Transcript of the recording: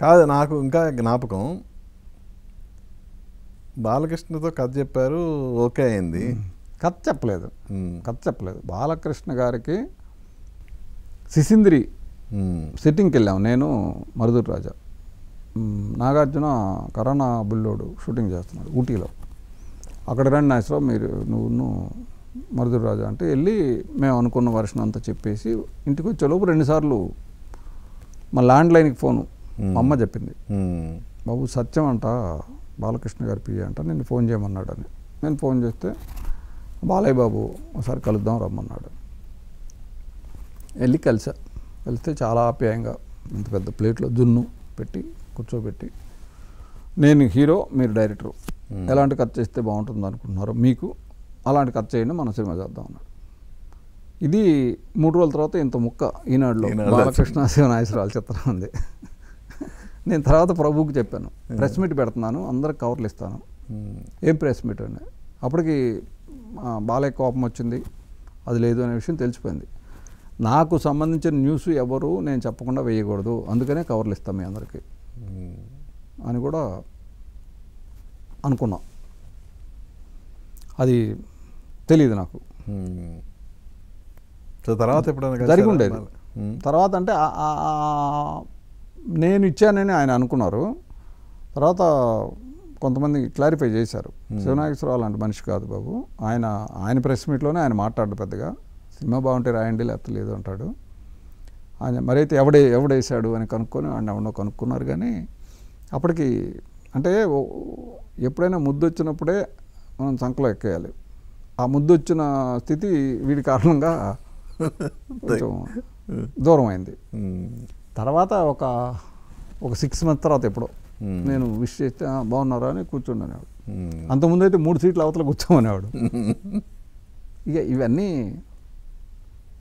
కాదు, నాకు ఇంకా జ్ఞాపకం, బాలకృష్ణతో కథ చెప్పారు, ఓకే అయింది. కథ చెప్పలేదు. బాలకృష్ణ గారికి సిసింద్రి సిట్టింగ్కి వెళ్ళాము, నేను మరుదూరు రాజా, నాగార్జున కరోనా బుల్లోడు షూటింగ్ చేస్తున్నాడు ఊటీలో. అక్కడ రండి నాగేశ్వరరావు, నువ్వు మరుదూరు రాజా అంటే వెళ్ళి మేము అనుకున్న వర్షన్ అంతా చెప్పేసి ఇంటికి వచ్చేలోపు 2 సార్లు మా ల్యాండ్లైన్కి ఫోను మా అమ్మ చెప్పింది, బాబు సత్యం అంట బాలకృష్ణ గారి పిఏ అంట నిన్ను ఫోన్ చేయమన్నాడని. నేను ఫోన్ చేస్తే బాలయ్య బాబు ఒకసారి కలుద్దాం రమ్మన్నాడు. వెళ్ళి కలిస్తే చాలా ఆప్యాయంగా ఇంత పెద్ద ప్లేట్లో జున్ను పెట్టి కూర్చోబెట్టి, నేను హీరో మీరు డైరెక్టరు, ఎలాంటి కథ చేస్తే బాగుంటుంది అనుకుంటున్నారో మీకు అలాంటి కథ చేయండి, మనం సినిమా చేద్దాం అన్నాడు. ఇది 3 రోజుల తర్వాత ఇంత ముక్క ఈనాడులో బాలకృష్ణ శివనాగేశ్వరరావు చిత్రం ఉంది. నేను తర్వాత ప్రభువుకి చెప్పాను, ప్రెస్ మీట్ పెడుతున్నాను, అందరికి కవర్లు ఇస్తాను. ఏం ప్రెస్ మీట్ అని. అప్పటికి బాలయ్య కోపం వచ్చింది, అది లేదు అనే విషయం తెలిసిపోయింది. నాకు సంబంధించిన న్యూస్ ఎవరు నేను చెప్పకుండా వేయకూడదు, అందుకనే కవర్లు ఇస్తాం మీ అందరికీ అని కూడా అనుకున్నాం. అది తెలియదు నాకు. తర్వాత ఎప్పుడైనా జరిగి ఉండేది. తర్వాత అంటే నేను ఇచ్చానని ఆయన అనుకున్నారు. తర్వాత కొంతమంది క్లారిఫై చేశారు, శివనాగేశ్వరరావు లాంటి మనిషి కాదు బాబు, ఆయన ప్రెస్ మీట్లోనే ఆయన మాట్లాడు పెద్దగా, సినిమా బాగుంటే రాయండి లేకపోతే లేదు అంటాడు. ఆయన మరైతే ఎవడేసాడు అని కనుక్కొని ఆయన ఎవడో కనుక్కున్నారు. కానీ అప్పటికి అంటే ఎప్పుడైనా ముద్దు వచ్చినప్పుడే మనం సంకలో ఎక్కేయాలి. ఆ ముద్దు వచ్చిన స్థితి వీడి కారణంగా కొంచెం దూరం అయింది. తర్వాత ఒక 6 months తర్వాత ఎప్పుడో నేను విష్ చేస్తే బాగున్నారా అని కూర్చుండనేవాడు. అంతకుముందు అయితే 3 సీట్లు అవతల కూర్చోమనేవాడు. ఇక ఇవన్నీ